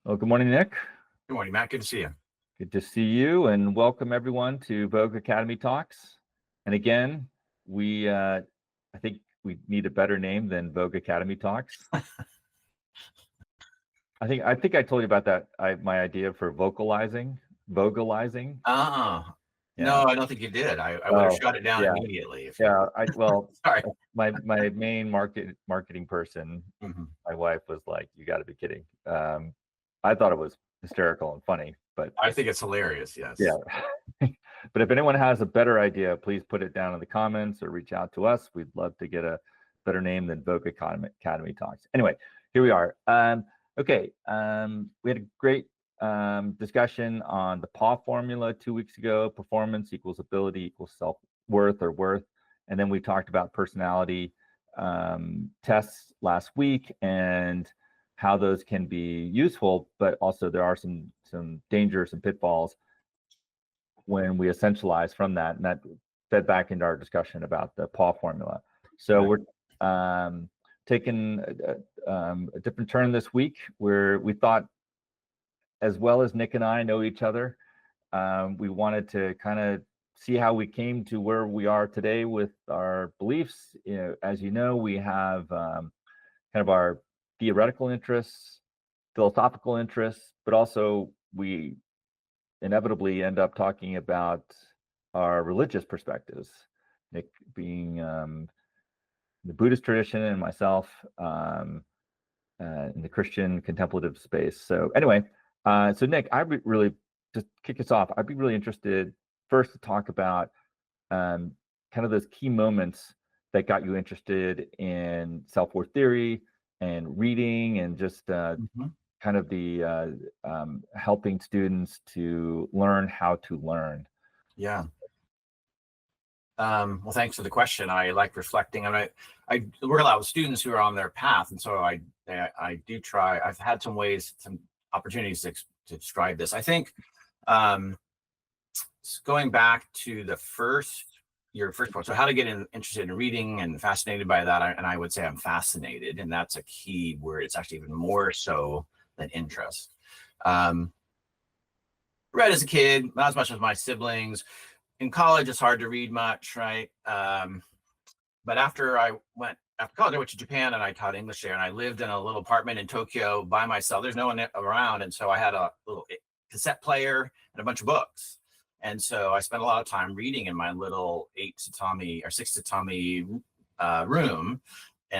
Well, good morning, Nick. Good morning, Matt. Good to see you. Good to see you, and welcome everyone to Vogue Academy Talks. And again, I think we need a better name than Vogue Academy Talks. I think I told you about that. My idea for vocalizing. Ah, Yeah. no, I don't think you did. I would have shut it down Yeah. immediately. Yeah. Sorry. My main marketing person, Mhm. my wife, was like, "You got to be kidding." I thought it was hysterical and funny, but I think it's hilarious. Yes. yeah. But if anyone has a better idea, please put it down in the comments or reach out to us. We'd love to get a better name than Vogue Academy Talks. Anyway, here we are. Okay, we had a great discussion on the PAW formula 2 weeks ago. Performance equals ability equals self-worth or worth. And then we talked about personality tests last week and how those can be useful, but also there are some dangers and pitfalls when we essentialize from that, and that fed back into our discussion about the PAW formula. So Right. we're taking a different turn this week, where we thought, as well as Nick and I know each other, we wanted to kind of see how we came to where we are today with our beliefs. As you know, we have kind of our theoretical interests, philosophical interests, but also we inevitably end up talking about our religious perspectives. Nick being the Buddhist tradition, and myself in the Christian contemplative space. So anyway, so Nick, I'd be really, just kick us off, I'd be really interested first to talk about kind of those key moments that got you interested in self-worth theory and reading, and just kind of the helping students to learn how to learn. Yeah. Well, thanks for the question. I like reflecting, and I work a lot with students who are on their path, and so I do try. I've had some opportunities to describe this. I think going back to your first point. So how to get interested in reading and fascinated by that, and I would say I'm fascinated, and that's a key word. It's actually even more so than interest. Read as a kid, not as much as my siblings. In college, it's hard to read much, right? But after college, I went to Japan and I taught English there, and I lived in a little apartment in Tokyo by myself. There's no one around, and so I had a little cassette player and a bunch of books. And so I spent a lot of time reading in my little 6 tatami room,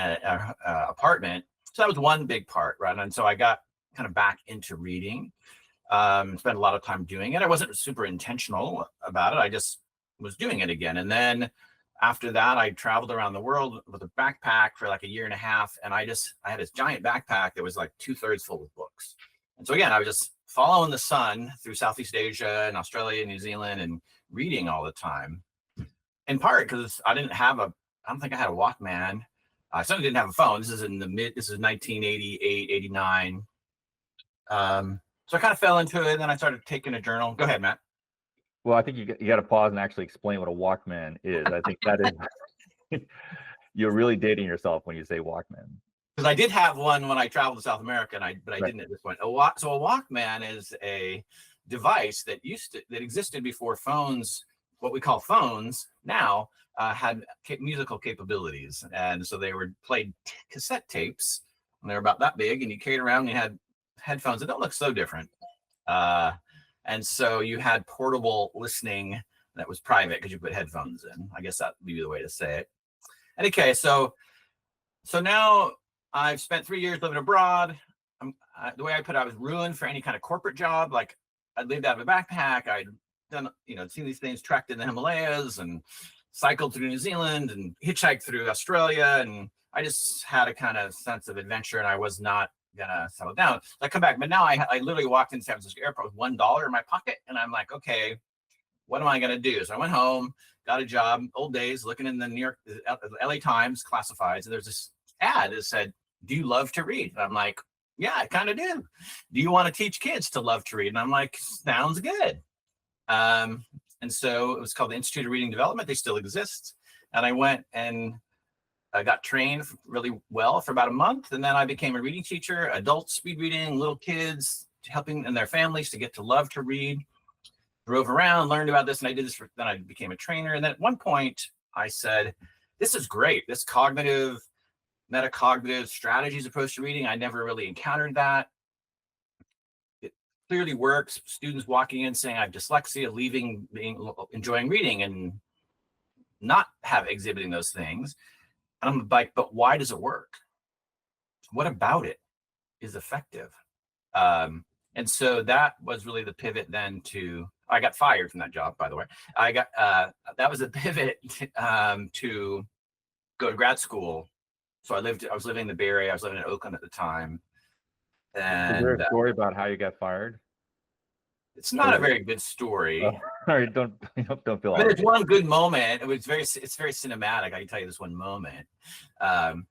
apartment. So that was one big part, right? And so I got kind of back into reading. Spent a lot of time doing it. I wasn't super intentional about it. I just was doing it again. And then after that, I traveled around the world with a backpack for like a year and a half. And I had this giant backpack that was like 2/3 full of books. And so again, I was just following the sun through Southeast Asia and Australia, New Zealand, and reading all the time. In part because I don't think I had a Walkman. I certainly didn't have a phone. This is 1988, 89. So I kind of fell into it, and then I started taking a journal. Go ahead, Matt. Well, I think you got to pause and actually explain what a Walkman is. I think that is, you're really dating yourself when you say Walkman. Because I did have one when I traveled to South America, but I didn't at this point. So a Walkman is a device that existed before phones, what we call phones now, had musical capabilities, and so they played cassette tapes, and they were about that big, and you carried around, and you had headphones that don't look so different, and so you had portable listening that was private because you put headphones in. I guess that would be the way to say it. And okay, so now I've spent 3 years living abroad. The way I put it, I was ruined for any kind of corporate job. Like, I lived out of a backpack. I'd done, seen these things, trekked in the Himalayas and cycled through New Zealand and hitchhiked through Australia. And I just had a kind of sense of adventure, and I was not gonna settle down. So I come back, but now I literally walked into San Francisco airport with $1 in my pocket, and I'm like, okay, what am I gonna do? So I went home, got a job, old days, looking in the New York, LA Times classifieds, and there's this ad that said, "Do you love to read?" And I'm like, yeah, I kind of do. Do you want to teach kids to love to read? And I'm like, sounds good. And so it was called the Institute of Reading Development. They still exist. And I went and I got trained really well for about a month. And then I became a reading teacher, adult speed reading, little kids, helping and their families to get to love to read. Drove around, learned about this, and I did this. Then I became a trainer. And then at one point I said, this is great. This cognitive, metacognitive strategies approach to reading. I never really encountered that. It clearly works. Students walking in saying I have dyslexia, leaving, enjoying reading and not exhibiting those things. And I'm like, but why does it work? What about it is effective? And so that was really the pivot then to, I got fired from that job, by the way. That was a pivot to go to grad school. So I was living in the Bay Area. I was living in Oakland at the time. And is there a story about how you got fired? It's not a very good story. All right, don't feel. But it's one good moment. It's very cinematic. I can tell you this one moment. So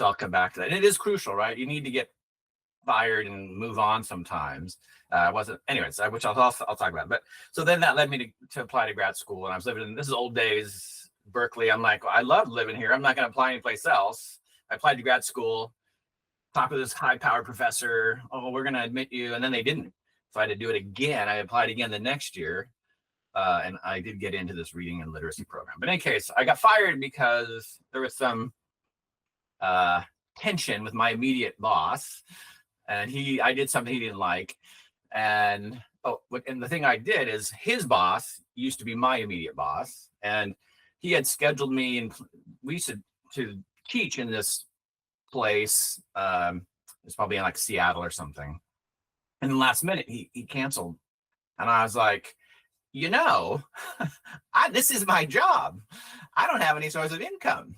I'll come back to that. And it is crucial, right? You need to get fired and move on sometimes. Anyways, which I'll talk about. But so then that led me to apply to grad school, and I was living in, this is old days, Berkeley. I'm like, well, I love living here. I'm not going to apply anyplace else. I applied to grad school, talked with this high-powered professor. Oh, we're going to admit you, and then they didn't. So I had to do it again. I applied again the next year, and I did get into this reading and literacy program. But in any case, I got fired because there was some tension with my immediate boss. And I did something he didn't like. And the thing I did is his boss used to be my immediate boss. And he had scheduled me, and we used to teach in this place. It's probably in like Seattle or something. And the last minute he canceled. And I was like, this is my job. I don't have any source of income.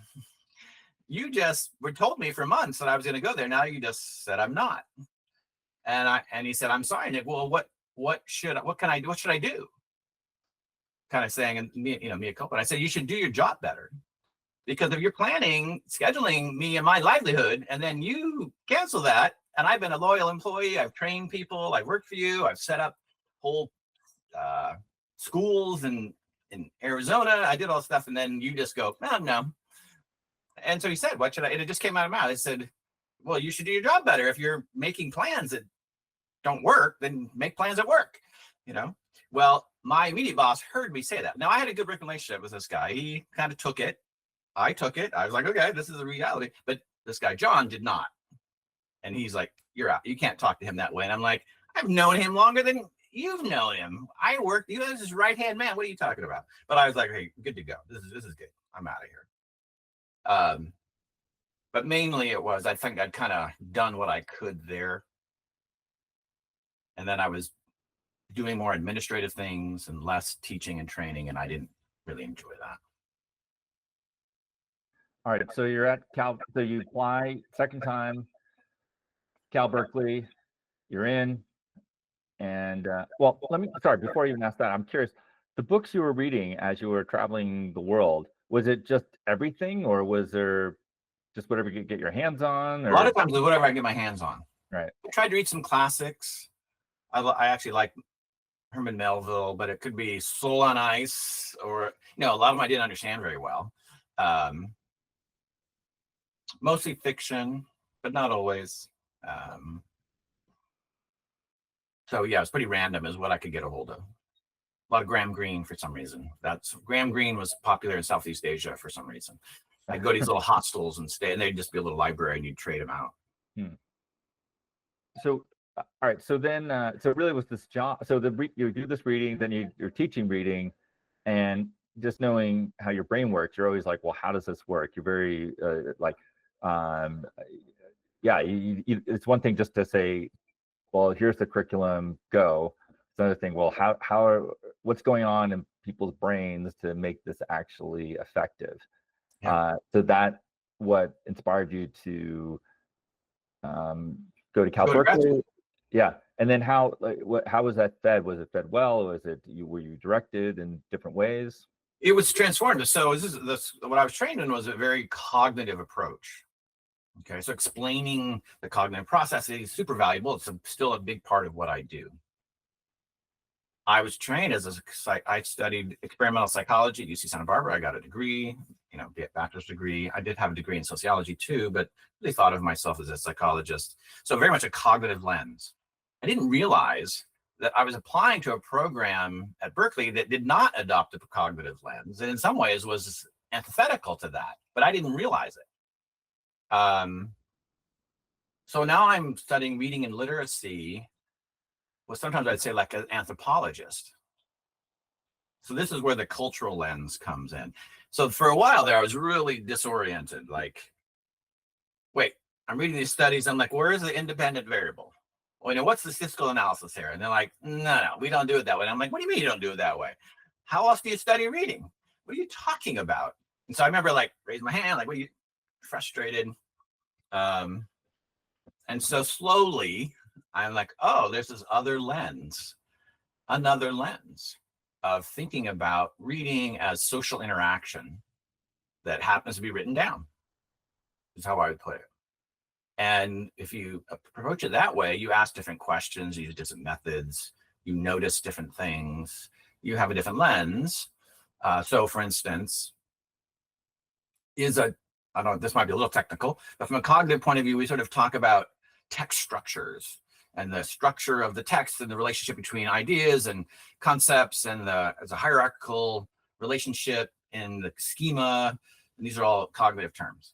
You just told me for months that I was going to go there. Now you just said I'm not. And he said, I'm sorry, Nick. Well, what should I do? Kind of saying, and me a couple. I said, you should do your job better, because if you're scheduling me and my livelihood, and then you cancel that, and I've been a loyal employee, I've trained people, I've worked for you, I've set up whole schools in Arizona, I did all this stuff, and then you just go, no. And so he said, what should I? And it just came out of my mouth. I said, well, you should do your job better. If you're making plans that don't work, then make plans that work, Well, my immediate boss heard me say that. Now, I had a good working relationship with this guy. He kind of took it. I took it. I was like, okay, this is the reality. But this guy, John, did not. And he's like, you're out. You can't talk to him that way. And I'm like, I've known him longer than you've known him. I worked, he was his right-hand man. What are you talking about? But I was like, hey, good to go. This is good. I'm out of here. But mainly it was, I think I'd kind of done what I could there. And then I was doing more administrative things and less teaching and training, and I didn't really enjoy that. All right, so you're at Cal, so you apply second time, Berkeley, you're in, and before you even ask that, I'm curious, the books you were reading as you were traveling the world, was it just everything, or was there just whatever you could get your hands on? Or? A lot of times, whatever I get my hands on. Right. I tried to read some classics. I actually like Herman Melville, but it could be Soul on Ice, or a lot of them I didn't understand very well. Mostly fiction, but not always. So yeah, it was pretty random is what I could get a hold of. A lot of Graham Greene for some reason. Graham Greene was popular in Southeast Asia for some reason. I'd go to these little hostels and stay, and they'd just be a little library, and you'd trade them out. So, all right. So then, so it really was this job. So you do this reading, then you're teaching reading, and just knowing how your brain works, you're always like, well, how does this work? You're very it's one thing just to say, well, here's the curriculum, go. It's another thing, well, what's going on in people's brains to make this actually effective? Yeah. So that what inspired you to go to Berkeley? Yeah. And then how was that fed? Was it fed well? Were you directed in different ways? It was transformative. So what I was trained in was a very cognitive approach. Okay, so explaining the cognitive process is super valuable. It's still a big part of what I do. I was trained I studied experimental psychology at UC Santa Barbara. I got a degree bachelor's degree. I did have a degree in sociology too, but really thought of myself as a psychologist. So very much a cognitive lens. I didn't realize that I was applying to a program at Berkeley that did not adopt a cognitive lens, and in some ways was antithetical to that, but I didn't realize it. So now I'm studying reading and literacy. Well, sometimes I'd say like an anthropologist. So this is where the cultural lens comes in. So for a while there, I was really disoriented. Like, wait, I'm reading these studies. I'm like, where is the independent variable? Well, what's the statistical analysis here? And they're like, no, we don't do it that way. And I'm like, what do you mean you don't do it that way? How else do you study reading? What are you talking about? And so I remember like raising my hand, like, what are you frustrated? And so slowly I'm like, oh, there's this other lens, another lens of thinking about reading as social interaction that happens to be written down, is how I would put it. And if you approach it that way, you ask different questions, you use different methods, you notice different things, you have a different lens. So for instance, I don't know, this might be a little technical, but from a cognitive point of view, we sort of talk about text structures and the structure of the text and the relationship between ideas and concepts, and as a hierarchical relationship in the schema. And these are all cognitive terms.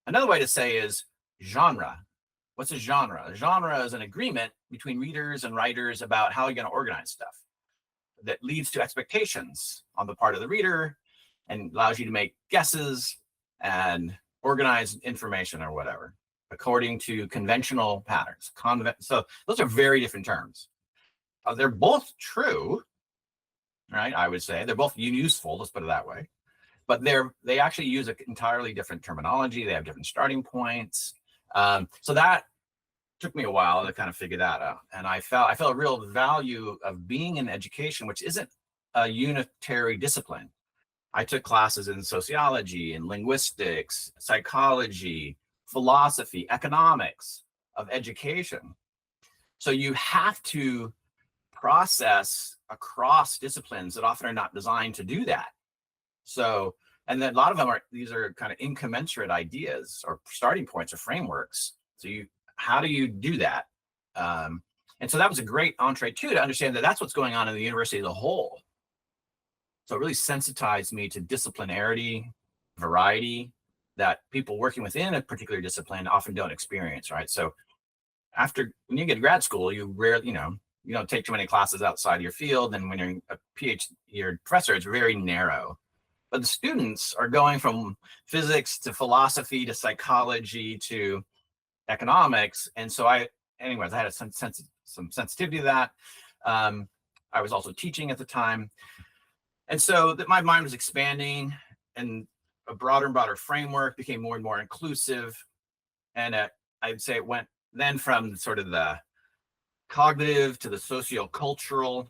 Another way to say is genre. What's a genre? A genre is an agreement between readers and writers about how you're going to organize stuff that leads to expectations on the part of the reader and allows you to make guesses and organize information or whatever according to conventional patterns. So those are very different terms. They're both true, right? I would say they're both useful, let's put it that way. But they actually use an entirely different terminology. They have different starting points. So that took me a while to kind of figure that out. And I felt a real value of being in education, which isn't a unitary discipline. I took classes in sociology and linguistics, psychology, philosophy, economics of education. So you have to process across disciplines that often are not designed to do that. So, and then a lot of them these are kind of incommensurate ideas or starting points or frameworks. So how do you do that? And so that was a great entree too, to understand that that's what's going on in the university as a whole. So it really sensitized me to disciplinarity, variety, that people working within a particular discipline often don't experience, right? So when you get to grad school, you rarely, you don't take too many classes outside your field. And when you're a PhD, your professor, it's very narrow. But the students are going from physics to philosophy to psychology to economics. And so I had some sensitivity to that. I was also teaching at the time. And so my mind was expanding, and a broader and broader framework became more and more inclusive. And I'd say it went then from sort of the cognitive to the sociocultural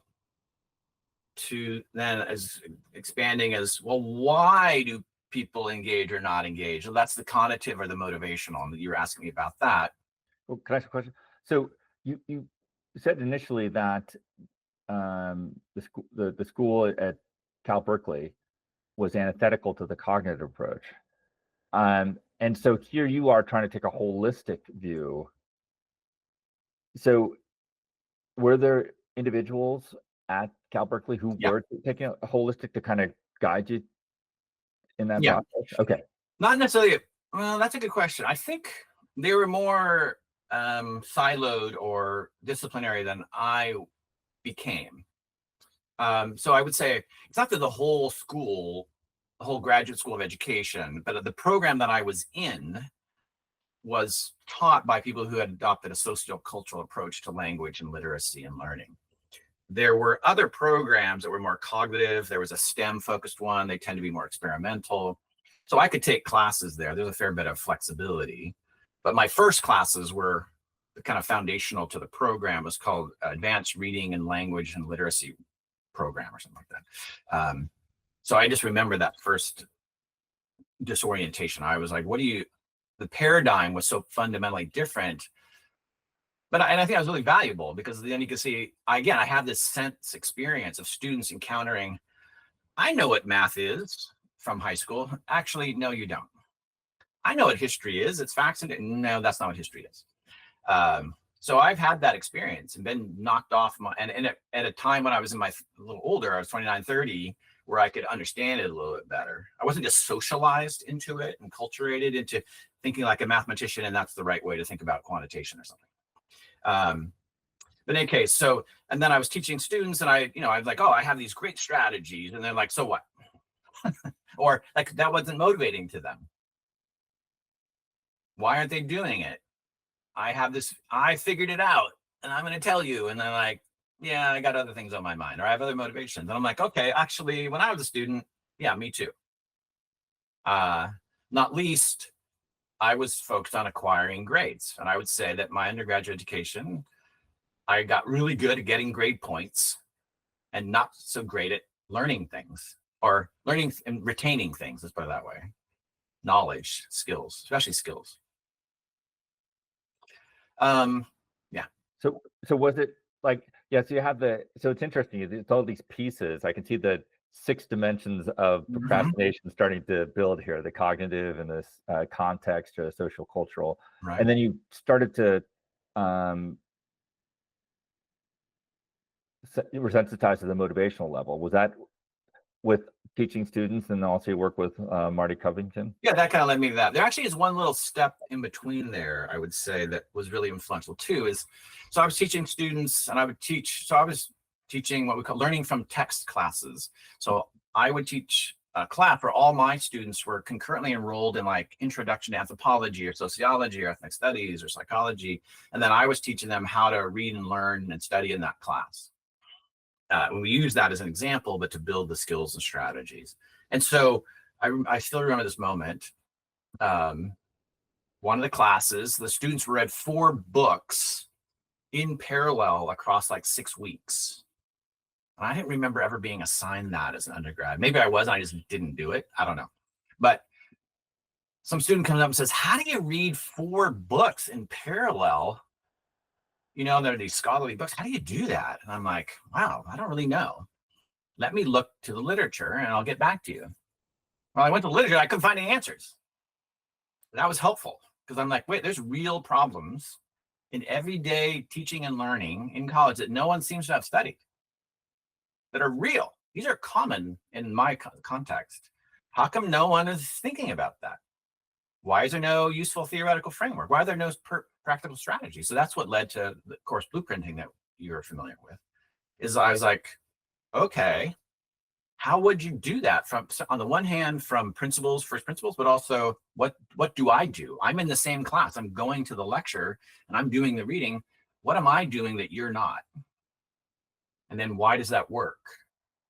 to then as expanding as, well, why do people engage or not engage? Well, that's the contemplative or the motivational. And you were asking me about that. Well, can I ask a question? So you said initially that the school at Cal Berkeley was antithetical to the cognitive approach. And so here you are trying to take a holistic view. So were there individuals at Cal Berkeley who were taking a holistic to kind of guide you in that process? Okay. Not necessarily. Well, that's a good question. I think they were more siloed or disciplinary than I became. So I would say it's not that the whole school, the whole graduate school of education, but the program that I was in was taught by people who had adopted a sociocultural approach to language and literacy and learning. There were other programs that were more cognitive. There was a STEM focused one. They tend to be more experimental. So I could take classes there. There's a fair bit of flexibility. But my first classes were the kind of foundational to the program. It was called Advanced Reading and Language and Literacy Program or something like that. So I just remember that first disorientation. I was like, the paradigm was so fundamentally different. And I think that was really valuable, because then you can see, again, I have this sense experience of students encountering, I know what math is, from high school. Actually, no, you don't. I know what history is. It's facts. And no, that's not what history is. So I've had that experience and been knocked off and at a time when I was a little older, I was 29, 30, where I could understand it a little bit better. I wasn't just socialized into it and culturated into thinking like a mathematician, and that's the right way to think about quantitation or something. But in any case, so, and then I was teaching students and I was like, oh, I have these great strategies. And they're like, so what? Or like, that wasn't motivating to them. Why aren't they doing it? I figured it out and I'm going to tell you. And they're like, yeah, I got other things on my mind, or I have other motivations. And I'm like, okay, actually, when I was a student, yeah, me too. Not least, I was focused on acquiring grades. And I would say that my undergraduate education, I got really good at getting grade points and not so great at learning things, or learning and retaining things, let's put it that way. Knowledge, skills, especially skills. Yeah. So was it like, yeah, so you have so it's interesting, it's all these pieces. I can see the 6 dimensions of procrastination starting to build here, the cognitive and this context or the social cultural. Right. And then you started to you were sensitized to the motivational level. Was that with teaching students, and also you work with Marty Covington? Yeah, that kind of led me to that. There actually is one little step in between there, I would say, that was really influential too. So I was teaching students and I was teaching what we call learning from text classes. So I would teach a class where all my students were concurrently enrolled in like introduction to anthropology or sociology or ethnic studies or psychology. And then I was teaching them how to read and learn and study in that class. We use that as an example, but to build the skills and strategies. And so I still remember this moment. One of the classes, the students read 4 books in parallel across like 6 weeks. And I didn't remember ever being assigned that as an undergrad. Maybe I was, and I just didn't do it. I don't know. But some student comes up and says, how do you read 4 books in parallel? There are these scholarly books. How do you do that? And I'm like, wow, I don't really know. Let me look to the literature and I'll get back to you. Well, I went to the literature. I couldn't find any answers. That was helpful because I'm like, wait, there's real problems in everyday teaching and learning in college that no one seems to have studied, that are real. These are common in my context. How come no one is thinking about that? Why is there no useful theoretical framework? Why are there no practical strategies? So that's what led to the course blueprinting that you're familiar with. Is I was like, okay, how would you do that from, on the one hand, from first principles, but also what do I do? I'm in the same class. I'm going to the lecture and I'm doing the reading. What am I doing that you're not? And then why does that work?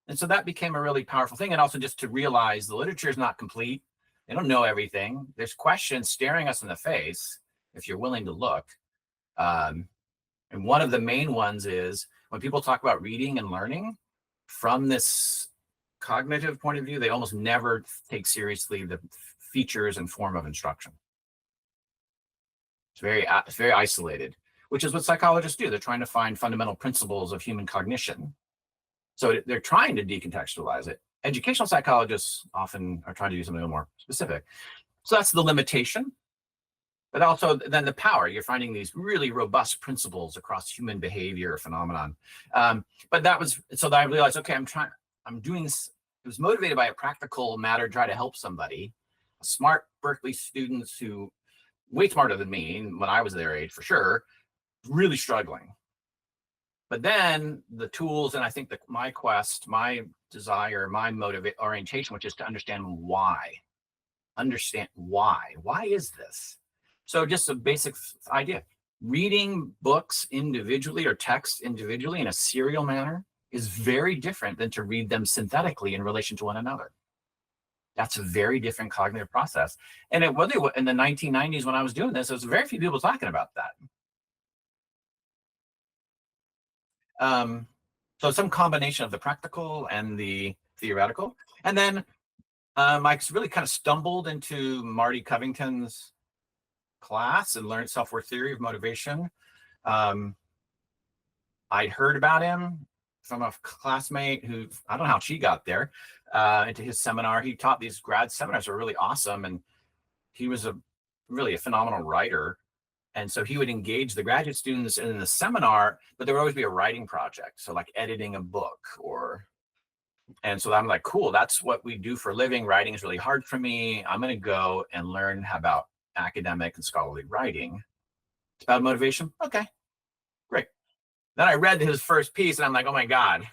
And so that became a really powerful thing. And also just to realize the literature is not complete. They don't know everything. There's questions staring us in the face if you're willing to look. And one of the main ones is when people talk about reading and learning from this cognitive point of view, they almost never take seriously the features and form of instruction. It's very isolated, which is what psychologists do. They're trying to find fundamental principles of human cognition. So they're trying to decontextualize it. Educational psychologists often are trying to do something a little more specific. So that's the limitation, but also then the power. You're finding these really robust principles across human behavior phenomenon. But that was, so that I realized, okay, I'm doing this. It was motivated by a practical matter, try to help somebody. Smart Berkeley students who, way smarter than me when I was their age for sure, really struggling. But then the tools, and I think that my quest, my desire, my orientation, which is to understand why. Understand why. Why is this? So just a basic idea. Reading books individually or text individually in a serial manner is very different than to read them synthetically in relation to one another. That's a very different cognitive process. And it was in the 1990s when I was doing this, there was very few people talking about that. So some combination of the practical and the theoretical. And then I really kind of stumbled into Marty Covington's class and learned self-worth theory of motivation. I'd heard about him. from a classmate who, I don't know how she got there, into his seminar. He taught these grad seminars that were really awesome. And he was really a phenomenal writer. And so he would engage the graduate students in the seminar, but there would always be a writing project. So like editing a book and so I'm like, cool, that's what we do for a living. Writing is really hard for me. I'm going to go and learn about academic and scholarly writing. It's about motivation. Okay, great. Then I read his first piece and I'm like, oh my God,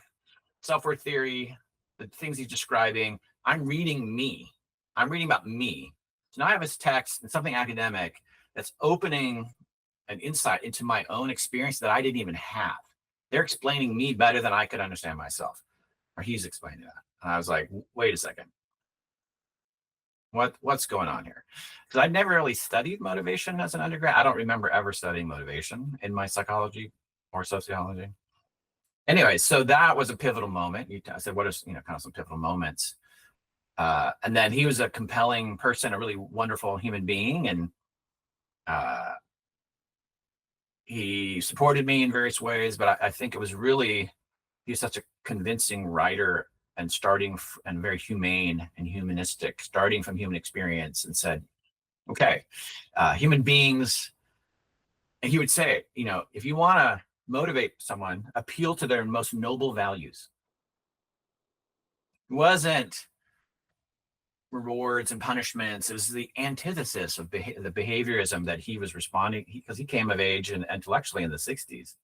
self-worth theory, the things he's describing. I'm reading me. I'm reading about me. So now I have this text and something academic that's opening an insight into my own experience that I didn't even have. They're explaining me better than I could understand myself, or he's explaining that. And I was like, wait a second. What's going on here? Because I'd never really studied motivation as an undergrad. I don't remember ever studying motivation in my psychology or sociology. Anyway, so that was a pivotal moment. I said, what are kind of some pivotal moments? And then he was a compelling person, a really wonderful human being, and he supported me in various ways. But I think it was really, he's such a convincing writer and and very humane and humanistic, starting from human experience, and said, okay, human beings, and he would say, if you want to motivate someone, appeal to their most noble values. It wasn't rewards and punishments. It was the antithesis of the behaviorism that he was responding, because he came of age and intellectually in the 60s.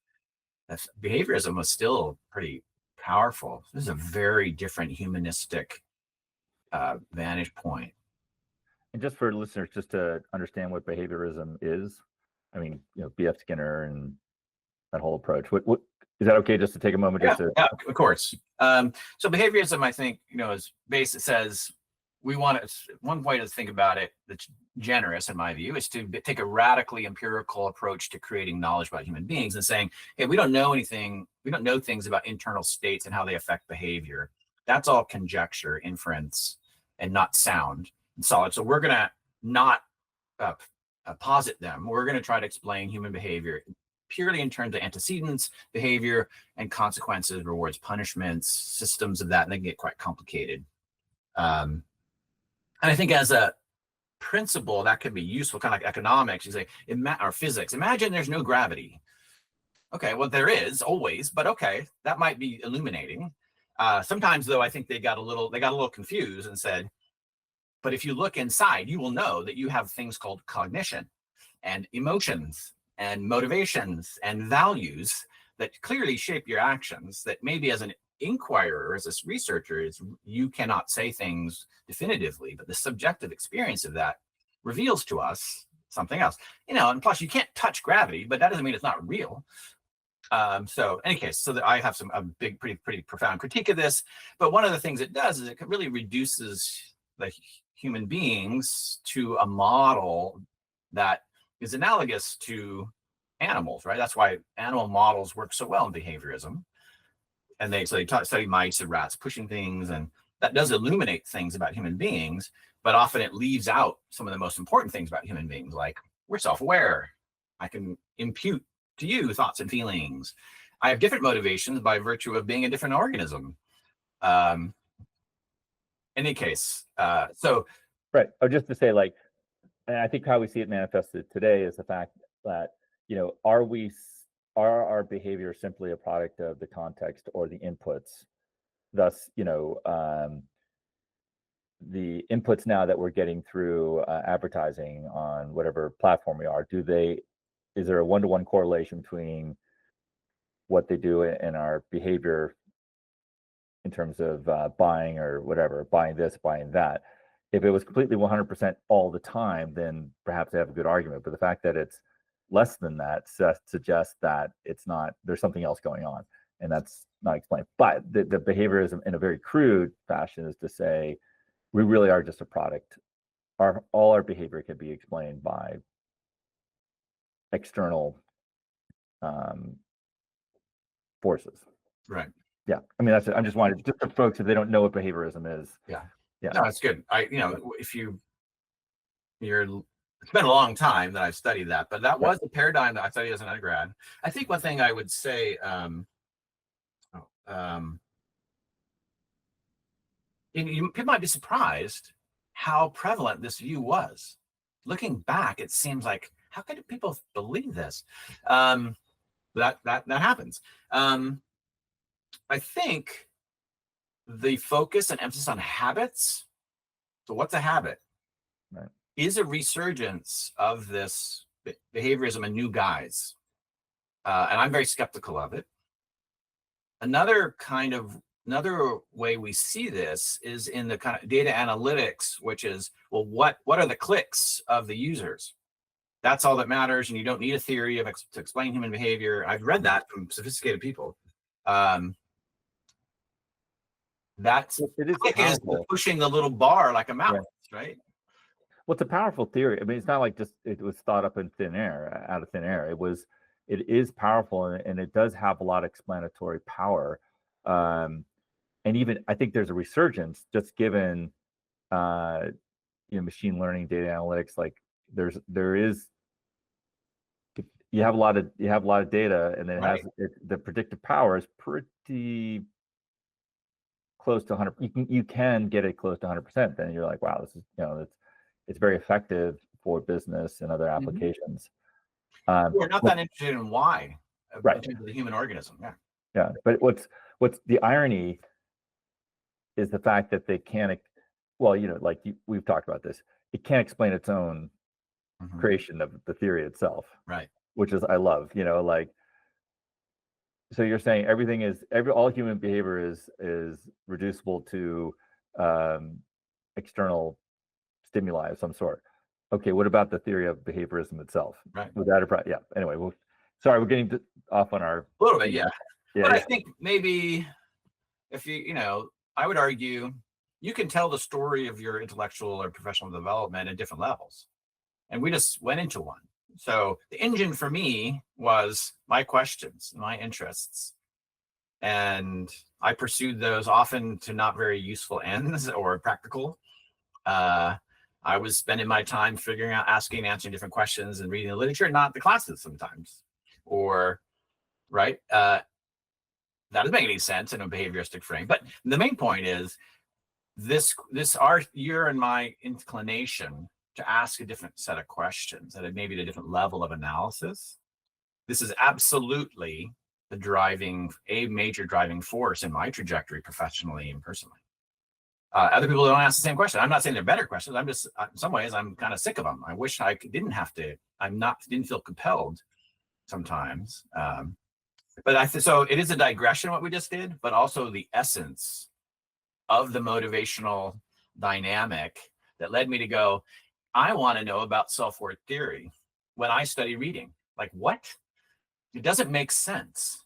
Behaviorism was still pretty powerful. This is a very different humanistic vantage point. And just for listeners, just to understand what behaviorism is, I mean, B.F. Skinner and that whole approach. What is that okay? Just to take a moment, yeah, of course. So behaviorism, I think, is based. It says we want to. One way to think about it that's generous, in my view, is to take a radically empirical approach to creating knowledge about human beings and saying, hey, we don't know anything. We don't know things about internal states and how they affect behavior. That's all conjecture, inference, and not sound and solid. So we're going to not posit them. We're going to try to explain human behavior purely in terms of antecedents, behavior, and consequences, rewards, punishments, systems of that, and they can get quite complicated. And I think as a principle that could be useful, kind of like economics, you say, or physics. Imagine there's no gravity. Okay, well, there is always, but okay, that might be illuminating. Sometimes, though, I think they got a little confused and said, but if you look inside, you will know that you have things called cognition and emotions and motivations and values that clearly shape your actions, that maybe as an inquirer, as a researcher, you cannot say things definitively, but the subjective experience of that reveals to us something else. And plus you can't touch gravity, but that doesn't mean it's not real. So in any case, so that I have a big, pretty profound critique of this, but one of the things it does is it really reduces the human beings to a model that is analogous to animals, right? That's why animal models work so well in behaviorism. And they study mice and rats pushing things, and that does illuminate things about human beings, but often it leaves out some of the most important things about human beings, like we're self-aware. I can impute to you thoughts and feelings. I have different motivations by virtue of being a different organism. In any case, so right. Or just to say, like, and I think how we see it manifested today is the fact that, are our behavior simply a product of the context or the inputs? Thus, the inputs now that we're getting through advertising on whatever platform we are, is there a one-to-one correlation between what they do in our behavior in terms of buying or whatever, buying this, buying that? If it was completely 100% all the time, then perhaps they have a good argument. But the fact that it's less than that suggests that there's something else going on, and that's not explained. But the behaviorism in a very crude fashion is to say, we really are just a product. All our behavior can be explained by external forces. Right. Yeah. I mean, that's it. I'm just wanting, just for folks, if they don't know what behaviorism is. Yeah. Yeah. No, it's good. If it's been a long time that I've studied that, but that was the paradigm that I studied as an undergrad. I think one thing I would say, People might be surprised how prevalent this view was. Looking back, it seems like, how could people believe this? That happens. I think the focus and emphasis on habits. So what's a habit? Right. Is a resurgence of this behaviorism in new guise. And I'm very skeptical of it. Another way we see this is in the kind of data analytics, which is, well, what are the clicks of the users? That's all that matters, and you don't need a theory to explain human behavior. I've read that from sophisticated people. That's click is pushing the little bar like a mouse, right? Well, it's a powerful theory. I mean, it's not like just it was thought up in thin air, out of thin air. It is powerful, and it does have a lot of explanatory power. And even I think there's a resurgence just given machine learning, data analytics. Like there is you have a lot of data, and then it has the predictive power is pretty close to 100. You can get it close to 100%. Then you're like, wow, this is it's very effective for business and other applications. We're not that interested in why, right? In terms of the human organism. Yeah. But what's the irony is the fact that they can't. Well, we've talked about this. It can't explain its own creation of the theory itself, right? Which is I love. So you're saying all human behavior is reducible to external stimuli of some sort. Okay, what about the theory of behaviorism itself? Right. Yeah. Anyway, sorry, we're getting off on our a little bit, yeah. But I think maybe if I would argue you can tell the story of your intellectual or professional development at different levels, and we just went into one. So the engine for me was my questions, my interests, and I pursued those often to not very useful ends or practical. I was spending my time figuring out, asking and answering different questions and reading the literature, not the classes sometimes. Or, right? That doesn't make any sense in a behavioristic frame. But the main point is your and my inclination to ask a different set of questions at maybe a different level of analysis. This is absolutely a major driving force in my trajectory professionally and personally. Other people don't ask the same question. I'm not saying they're better questions. I'm just, in some ways, I'm kind of sick of them. I wish I didn't have to. Didn't feel compelled sometimes. So it is a digression what we just did, but also the essence of the motivational dynamic that led me to go, I want to know about self-worth theory when I study reading. Like, what? It doesn't make sense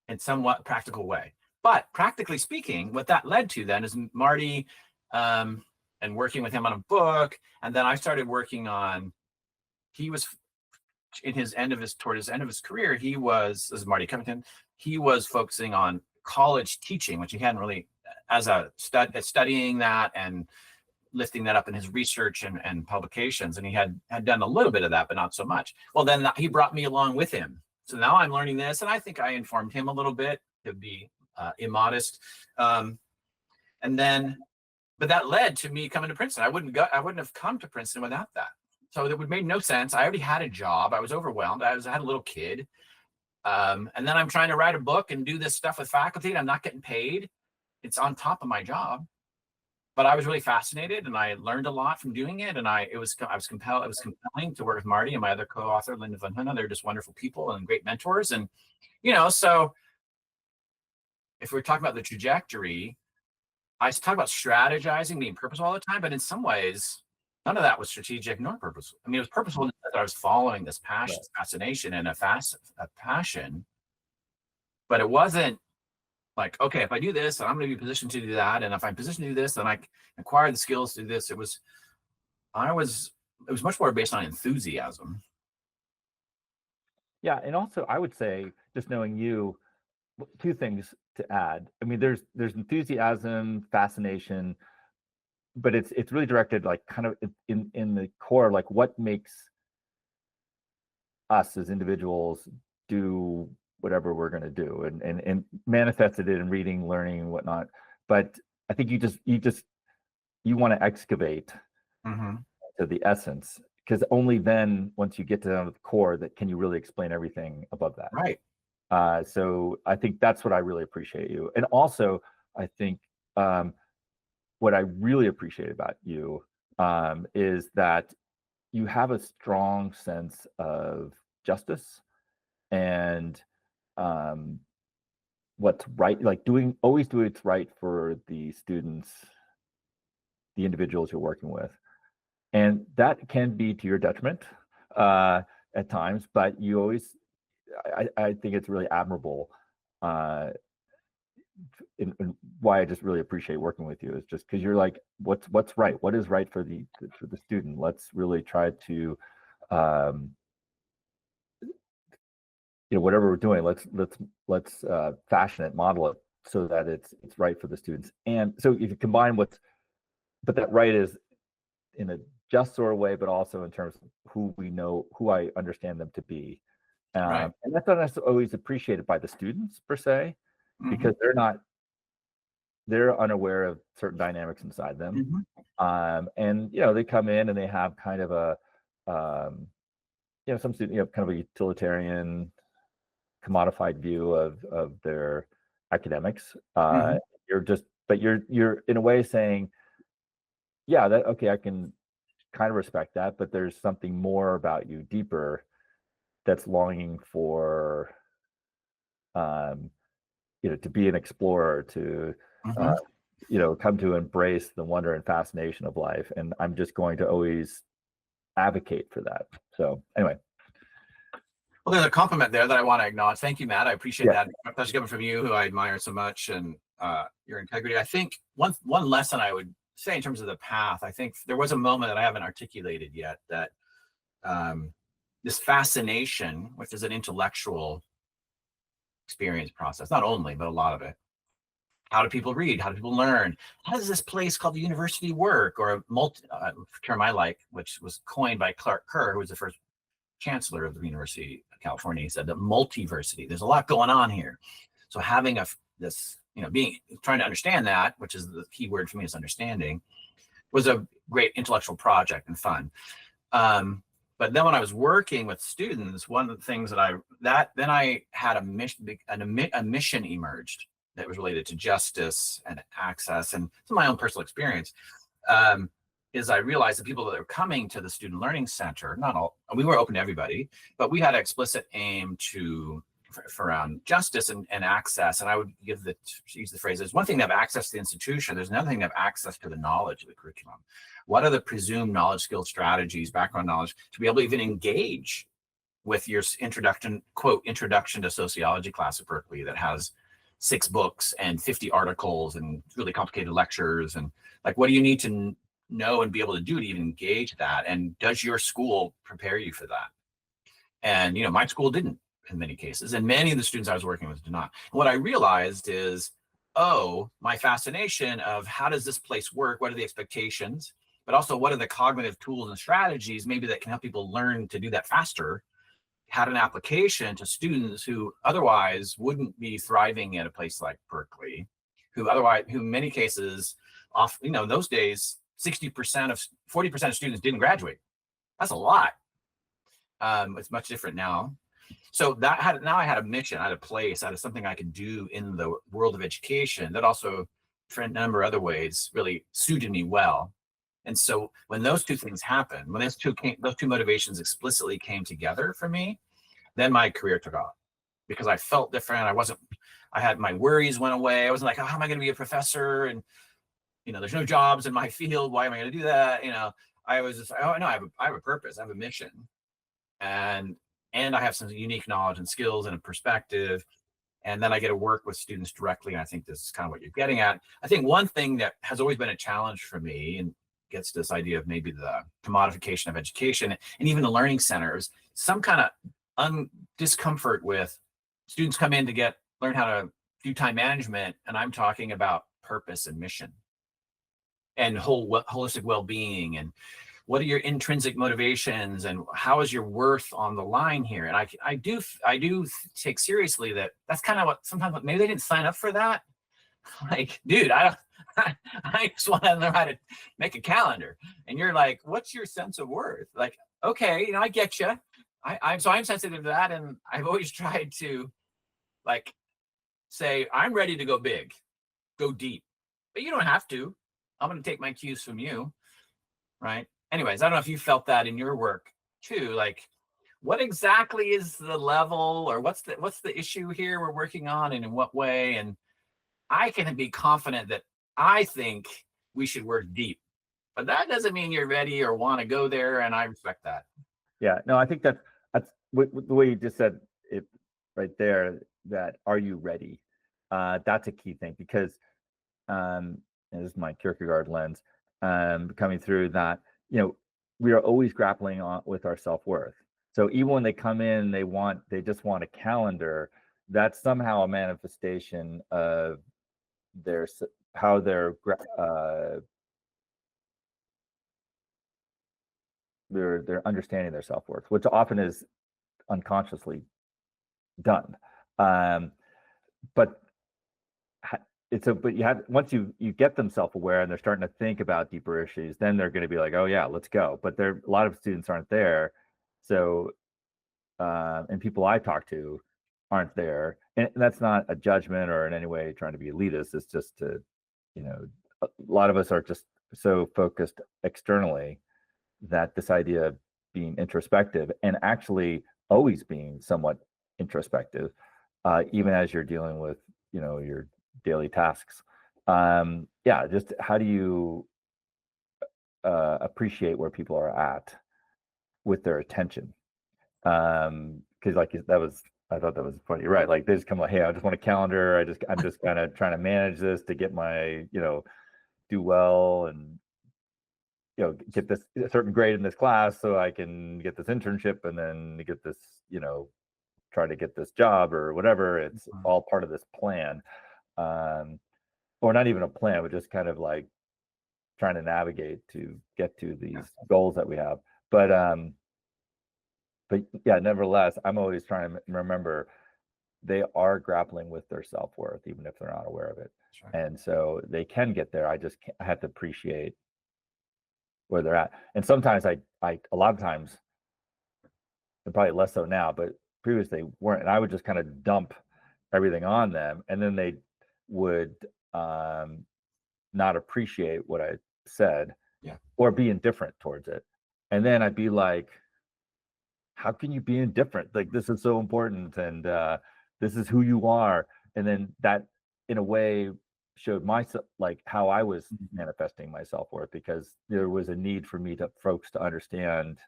in somewhat practical way. But practically speaking, what that led to then is Marty and working with him on a book. And then I started working on, he was toward his end of his career, this is Marty Covington, he was focusing on college teaching, which he hadn't really, studying that and lifting that up in his research and publications. And he had done a little bit of that, but not so much. Well, then he brought me along with him. So now I'm learning this, and I think I informed him a little bit to be immodest. But that led to me coming to Princeton. I wouldn't have come to Princeton without that. So it would make no sense. I already had a job. I was overwhelmed. I had a little kid. And then I'm trying to write a book and do this stuff with faculty, and I'm not getting paid. It's on top of my job. But I was really fascinated, and I learned a lot from doing it. And it was compelling to work with Marty and my other co-author, Linda Van Hunna. They're just wonderful people and great mentors. And, so if we're talking about the trajectory, I talk about strategizing, being purposeful all the time, but in some ways, none of that was strategic nor purposeful. I mean, it was purposeful that I was following this passion, fascination, and a passion, but it wasn't like, okay, if I do this, I'm going to be positioned to do that, and if I'm positioned to do this, then I acquire the skills to do this. It was much more based on enthusiasm. Yeah, and also I would say, just knowing you, two things to add. I mean, there's enthusiasm, fascination, but it's really directed like kind of in the core, like what makes us as individuals do whatever we're going to do, and manifested it in reading, learning, and whatnot. But I think you want to excavate to the essence, because only then, once you get to the core, that can you really explain everything above that. Right. So I think that's what I really appreciate you. And also, I think what I really appreciate about you is that you have a strong sense of justice and what's right, like always doing what's right for the students, the individuals you're working with. And that can be to your detriment at times, but you always, I think it's really admirable. And why I just really appreciate working with you is just because you're like, what's right? What is right for the student? Let's really try to, whatever we're doing, let's fashion it, model it so that it's right for the students. And so if you combine but that right is in a just sort of way, but also in terms of who I understand them to be. Right. And that's not always appreciated by the students per se, because they're unaware of certain dynamics inside them. And they come in and they have kind of a some student, kind of a utilitarian, commodified view of their academics. You're in a way saying, yeah, that okay, I can kind of respect that, but there's something more about you, deeper, that's longing for to be an explorer, to come to embrace the wonder and fascination of life. And I'm just going to always advocate for that. So anyway. Well, there's a compliment there that I want to acknowledge. Thank you, Matt. I appreciate that, especially coming from you, who I admire so much, and your integrity. I think one lesson I would say in terms of the path, I think there was a moment that I haven't articulated yet, that this fascination, which is an intellectual experience process, not only, but a lot of it. How do people read? How do people learn? How does this place called the university work? Or a term I like, which was coined by Clark Kerr, who was the first chancellor of the University of California. He said that multiversity, there's a lot going on here. So having trying to understand that, which is the key word for me, is understanding, was a great intellectual project and fun. But then when I was working with students, one of the things that I had a mission emerged that was related to justice and access, and some of my own personal experience. Is I realized the people that are coming to the Student Learning Center, not all, we were open to everybody, but we had an explicit aim for around justice and access. And I would use the phrase, there's one thing to have access to the institution, there's another thing to have access to the knowledge of the curriculum. What are the presumed knowledge, skills, strategies, background knowledge to be able to even engage with your quote, introduction to sociology class at Berkeley that has 6 books and 50 articles and really complicated lectures, and like, what do you need to know and be able to do to even engage that? And does your school prepare you for that? And my school didn't, in many cases, and many of the students I was working with did not. And what I realized is, my fascination of how does this place work? What are the expectations? But also, what are the cognitive tools and strategies maybe that can help people learn to do that faster? Had an application to students who otherwise wouldn't be thriving at a place like Berkeley, who in many cases, those days, 40% of students didn't graduate. That's a lot. It's much different now. So now I had a mission, I had a place, I had something I could do in the world of education that also, for a number of other ways, really suited me well. And so when those two things happened, when those two motivations explicitly came together for me, then my career took off, because I felt different. I had my worries went away. I wasn't like, how am I going to be a professor? And there's no jobs in my field. Why am I going to do that? I was just, no, I have a purpose. I have a mission, and I have some unique knowledge and skills and a perspective. And then I get to work with students directly. And I think this is kind of what you're getting at. I think one thing that has always been a challenge for me, and gets to this idea of maybe the commodification of education and even the learning centers, some kind of discomfort with students come in to learn how to do time management. And I'm talking about purpose and mission and holistic well-being. And what are your intrinsic motivations, and how is your worth on the line here? And I do take seriously that that's kind of what sometimes maybe they didn't sign up for that. Like, dude, I just want to learn how to make a calendar. And you're like, what's your sense of worth? Like, okay, I get you. I'm sensitive to that, and I've always tried to like say I'm ready to go big, go deep, but you don't have to. I'm going to take my cues from you, right? Anyways, I don't know if you felt that in your work too. Like, what exactly is the level, or what's the issue here we're working on, and in what way? And I can be confident that I think we should work deep, but that doesn't mean you're ready or want to go there, and I respect that. Yeah, no, I think that's the way you just said it right there, that are you ready? That's a key thing, because and this is my Kierkegaard lens coming through, that we are always grappling with our self-worth. So even when they come in, they just want a calendar. That's somehow a manifestation of how they're understanding their self-worth, which often is unconsciously done. But you have, once you get them self-aware and they're starting to think about deeper issues, then they're going to be like, oh yeah, let's go. But a lot of students aren't there. So and people I talk to aren't there, and that's not a judgment or in any way trying to be elitist. It's just a lot of us are just so focused externally that this idea of being introspective, and actually always being somewhat introspective, even as you're dealing with your daily tasks. Just how do you appreciate where people are at with their attention? Because I thought that was funny, right? Like they just come like, hey, I just want a calendar. I'm just kind of trying to manage this to get my do well, and get this a certain grade in this class so I can get this internship, and then get this try to get this job or whatever. It's all part of this plan, or not even a plan, but just kind of like trying to navigate to get to these goals that we have. But yeah, nevertheless, I'm always trying to remember they are grappling with their self-worth, even if they're not aware of it. Right. And so they can get there. I have to appreciate where they're at. And sometimes a lot of times, and probably less so now, but previously weren't, and I would just kind of dump everything on them, and then they would not appreciate what I said, or be indifferent towards it. And then I'd be like, how can you be indifferent? Like, this is so important, and this is who you are. And then that, in a way, showed myself, like, how I was manifesting my self-worth, because there was a need for folks to understand.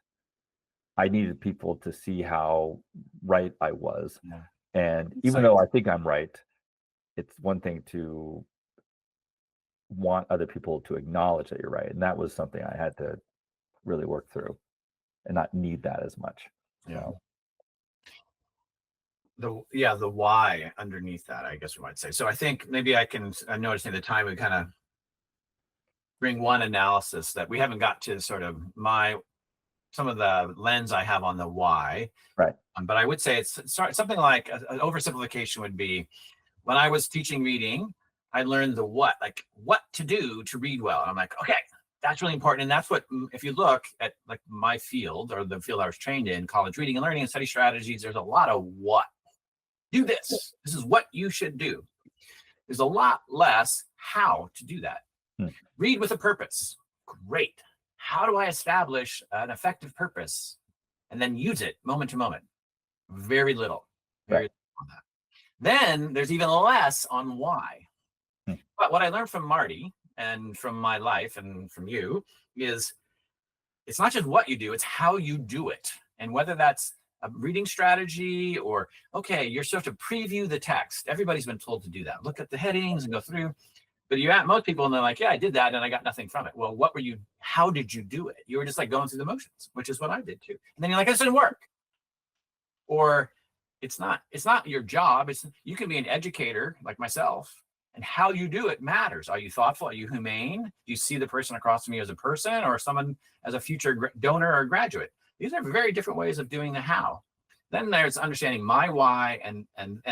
I needed people to see how right I was. And even though I think I'm right, it's one thing to want other people to acknowledge that you're right. And that was something I had to really work through, and not need that as much. The why underneath that, I guess we might say. So I think maybe I'm noticing the time we kind of bring one analysis that we haven't got to, sort of some of the lens I have on the why. Right. But I would say it's something like an oversimplification would be, when I was teaching reading, I learned the what to do to read well. And I'm like, okay, that's really important. And that's what, if you look at like my field, or the field I was trained in, college reading and learning and study strategies, there's a lot of what. Do this. This is what you should do. There's a lot less how to do that. Read with a purpose. Great. How do I establish an effective purpose and then use it moment to moment? Very little. Very little on that. Then there's even less on why. But what I learned from Marty, and from my life, and from you, is it's not just what you do, it's how you do it. And whether that's a reading strategy, or, okay, you're supposed to preview the text. Everybody's been told to do that. Look at the headings and go through. But you ask most people, and they're like, yeah, I did that and I got nothing from it. Well, how did you do it? You were just like going through the motions, which is what I did too. And then you're like, this didn't work. Or it's not your job. You can be an educator like myself And how you do it matters. Are you thoughtful? Are you humane? Do you see the person across from you as a person or someone as a future donor or graduate? These are very different ways of doing the how. Then there's understanding my why, and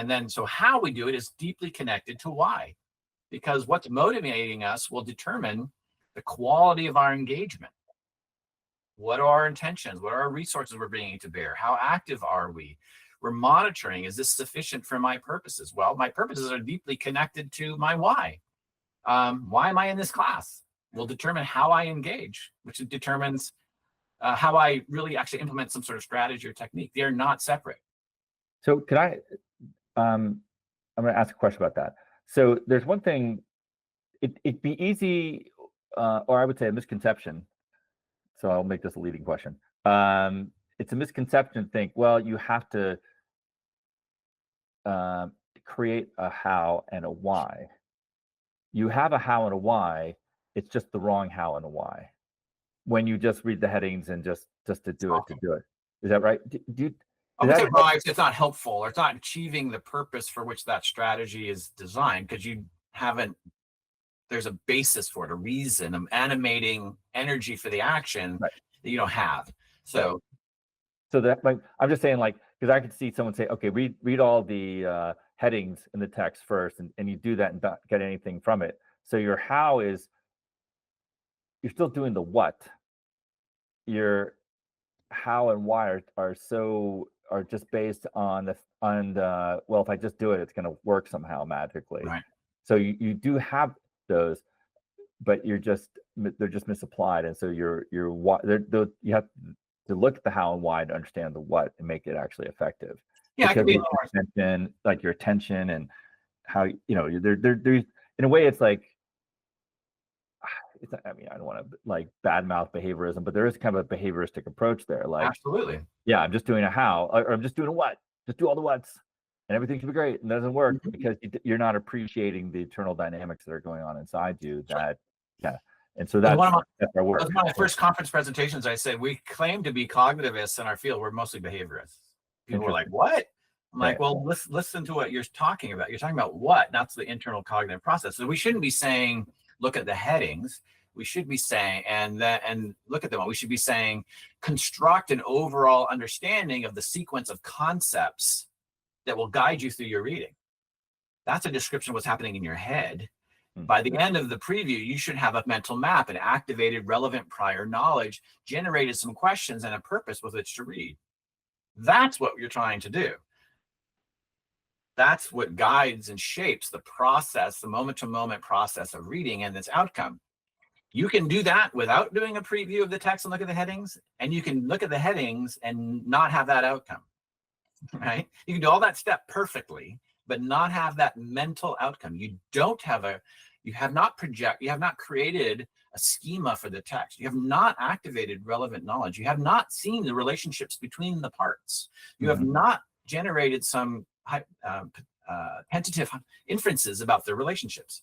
then so how we do it is deeply connected to why, because what's motivating us will determine the quality of our engagement. What are our intentions? What are our resources we're bringing to bear? How active are we? We're monitoring, is this sufficient for my purposes? Well, my purposes are deeply connected to my why. Why am I in this class? Will determine how I engage, which determines how I really actually implement some sort of strategy or technique. They're not separate. So could I'm going to ask a question about that. So there's one thing, it'd be easy, or I would say a misconception. So I'll make this a leading question. It's a misconception to think, well, you have to create a how and a why. You have a how and a why. It's just the wrong how and a why. When you just read the headings and just to do it, is that right? It's not helpful, or it's not achieving the purpose for which that strategy is designed, because you haven't. There's a basis for it, a reason, an animating energy for the action that you don't have. So that, like, I'm just saying, like, because I could see someone say, okay, read all the headings in the text first, and you do that and not get anything from it. So your how is, you're still doing the what. Your how and why are just based on well, if I just do it, it's going to work somehow magically. Right. So you do have those, but they're just misapplied, and so you have to look at the how and why to understand the what and make it actually effective. Yeah, because your attention, like your attention, and how there's in a way it's like, I mean, I don't want to like badmouth behaviorism, but there is kind of a behavioristic approach there. Like, absolutely. Yeah, I'm just doing a how, or I'm just doing a what. Just do all the whats, and everything should be great. And it doesn't work because you're not appreciating the internal dynamics that are going on inside you. And so that's our work. That's one of my first conference presentations. I said, we claim to be cognitivists in our field. We're mostly behaviorists. People were like, what? I'm like, well, listen to what you're talking about. You're talking about what? That's the internal cognitive process. So we shouldn't be saying, look at the headings. We should be saying, and look at them. We should be saying, construct an overall understanding of the sequence of concepts that will guide you through your reading. That's a description of what's happening in your head. By the end of the preview, you should have a mental map and activated relevant prior knowledge, generated some questions and a purpose with which to read. That's what you're trying to do. That's what guides and shapes the process, the moment-to-moment process of reading and its outcome. You can do that without doing a preview of the text and look at the headings, and you can look at the headings and not have that outcome, right? You can do all that step perfectly, but not have that mental outcome. You have not created a schema for the text. You have not activated relevant knowledge. You have not seen the relationships between the parts. You have not generated some tentative inferences about the relationships.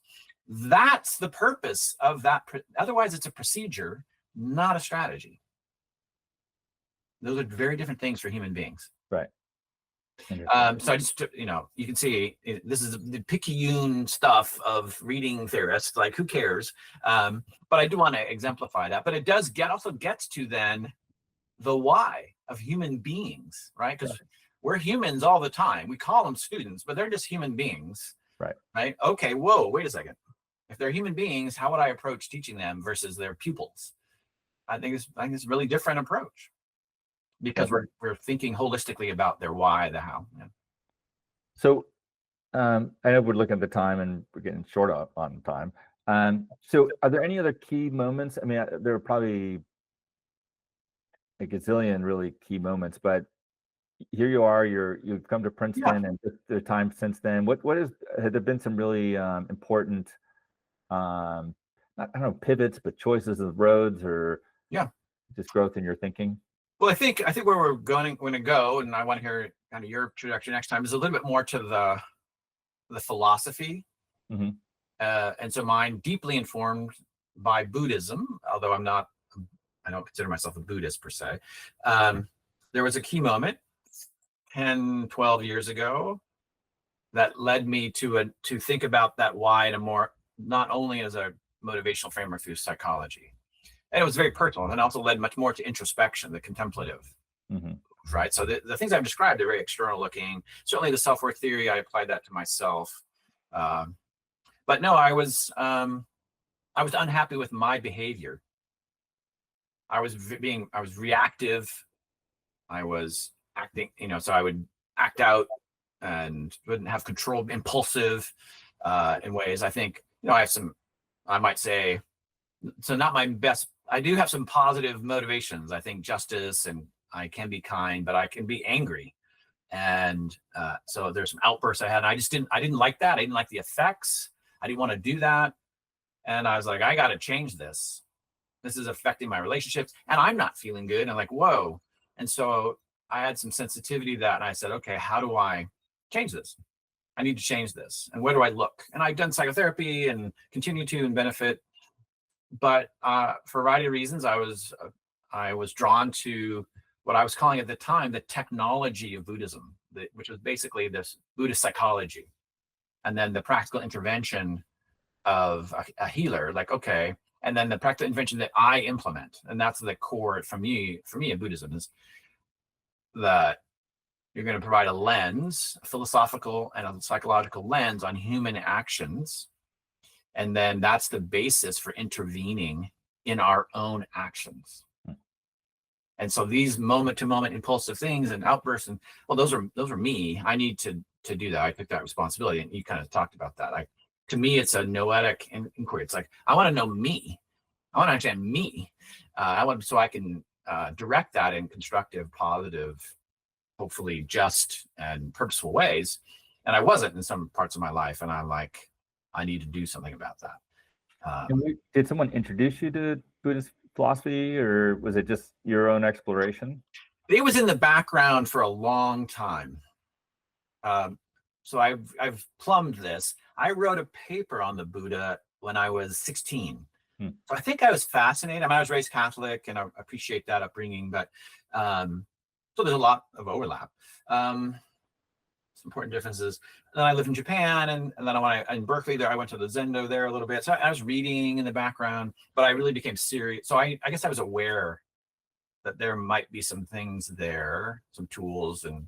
That's the purpose of that. Otherwise, it's a procedure, not a strategy. Those are very different things for human beings. Right. So I just, you can see this is the Picayune stuff of reading theorists, like who cares? But I do want to exemplify that. But it does also gets to then the why of human beings, right? Because we're humans all the time. We call them students, but they're just human beings. Right. Okay. Whoa, wait a second. If they're human beings, how would I approach teaching them versus their pupils? I think it's a really different approach, because we're thinking holistically about their why, the how. Yeah. So I know we're looking at the time and we're getting short on time. So are there any other key moments? I mean, there are probably a gazillion really key moments, but here you are, you've come to Princeton, and the time since then, have there been some really important, I don't know, pivots, but choices of roads, or just growth in your thinking? Well, I think where we're going to go, and I want to hear kind of your introduction next time, is a little bit more to the philosophy. And so mine deeply informed by Buddhism, although I don't consider myself a Buddhist per se. There was a key moment 10, 12 years ago that led me to think about that why in a more, not only as a motivational framework through psychology. And it was very personal, and also led much more to introspection, the contemplative. Mm-hmm. Right. So the things I've described are very external looking. Certainly the self-worth theory, I applied that to myself. But no, I was unhappy with my behavior. I was reactive. I was acting, so I would act out and wouldn't have control, impulsive in ways. I think, I have some, I might say, so not my best. I do have some positive motivations. I think justice, and I can be kind, but I can be angry. And so there's some outbursts I had. And I didn't like that. I didn't like the effects. I didn't want to do that. And I was like, I got to change this. This is affecting my relationships, and I'm not feeling good. And I'm like, whoa. And so I had some sensitivity to that. And I said, okay, how do I change this? I need to change this. And where do I look? And I've done psychotherapy and continue to and benefit. But for a variety of reasons, I was drawn to what I was calling at the time the technology of Buddhism, which was basically this Buddhist psychology, and then the practical intervention of a healer. Like, okay, and then the practical intervention that I implement, and that's the core for me in Buddhism, is that you're going to provide a lens, a philosophical and a psychological lens on human actions. And then that's the basis for intervening in our own actions. And so these moment-to-moment impulsive things and outbursts, and well, those are me. I need to do that. I took that responsibility, and you kind of talked about that. To me, it's a noetic inquiry. It's like, I want to know me. I want to understand me. So I can direct that in constructive, positive, hopefully just and purposeful ways. And I wasn't in some parts of my life, and I'm like, I need to do something about that. Did someone introduce you to Buddhist philosophy, or was it just your own exploration? It was in the background for a long time. So I've plumbed this. I wrote a paper on the Buddha when I was 16. So I think I was fascinated. I mean, I was raised Catholic, and I appreciate that upbringing, but so there's a lot of overlap. Some important differences. And then I lived in Japan, and then in Berkeley there, I went to the Zendo there a little bit. So I was reading in the background, but I really became serious. So I guess I was aware that there might be some things there, some tools, and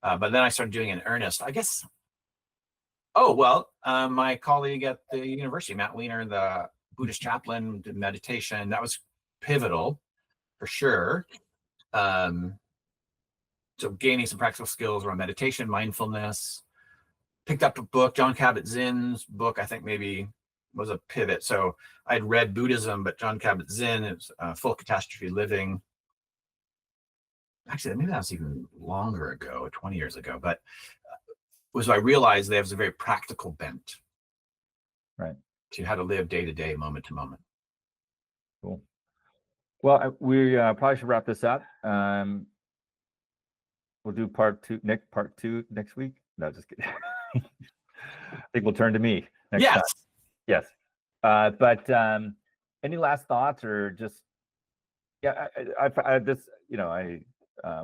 but then I started doing it in earnest, I guess. Oh, well, my colleague at the university, Matt Weiner, the Buddhist chaplain, did meditation. That was pivotal for sure. So gaining some practical skills around meditation, mindfulness. Picked up a book, Jon Kabat-Zinn's book, I think maybe was a pivot. So I'd read Buddhism, but Jon Kabat-Zinn, it's Full Catastrophe Living. Actually, maybe that was even longer ago, 20 years ago. But I realized there was a very practical bent, right, to how to live day to day, moment to moment. Cool. Well, we probably should wrap this up. We'll do part two next week. No, just kidding. I think we'll turn to me next time. Yes. But any last thoughts, or just, I this,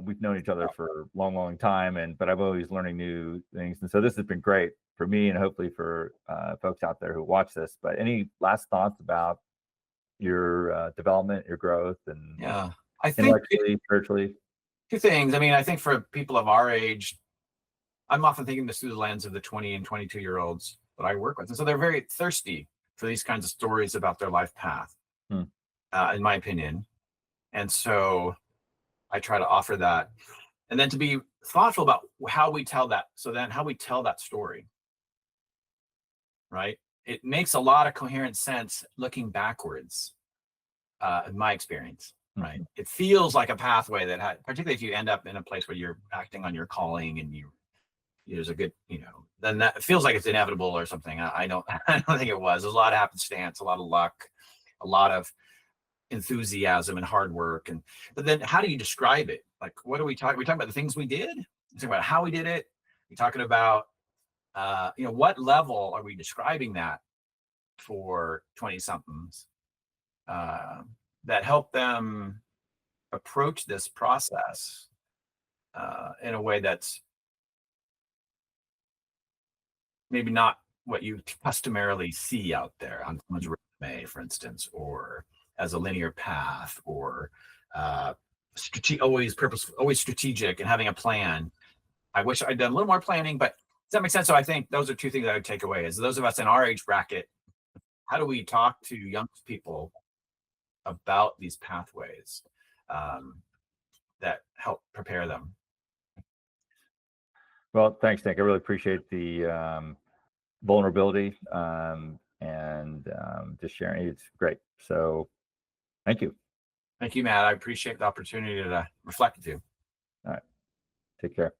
we've known each other for a long time, but I'm always learning new things. And so this has been great for me, and hopefully for folks out there who watch this. But any last thoughts about your development, your growth, and I think intellectually, spiritually? Two things. I mean, I think for people of our age, I'm often thinking this through the lens of the 20 and 22-year-olds that I work with. And so they're very thirsty for these kinds of stories about their life path, in my opinion. And so I try to offer that. And then to be thoughtful about how we tell that. So then how we tell that story, right? It makes a lot of coherent sense looking backwards, in my experience. Right. It feels like a pathway that particularly if you end up in a place where you're acting on your calling, and there's a good, then that feels like it's inevitable or something. I don't think it was. There's a lot of happenstance, a lot of luck, a lot of enthusiasm and hard work. But then how do you describe it? Like, what are we talking? We're talking about the things we did. We're talking about how we did it. We're talking about, what level are we describing that for 20 somethings? That help them approach this process in a way that's maybe not what you customarily see out there on someone's resume, for instance, or as a linear path, or always strategic and having a plan. I wish I'd done a little more planning, but does that make sense? So I think those are two things I would take away: is those of us in our age bracket, how do we talk to young people about these pathways that help prepare them? Well, thanks, Nick. I really appreciate the vulnerability and just sharing. It's great. So thank you. Thank you, Matt. I appreciate the opportunity to reflect with you. All right. Take care.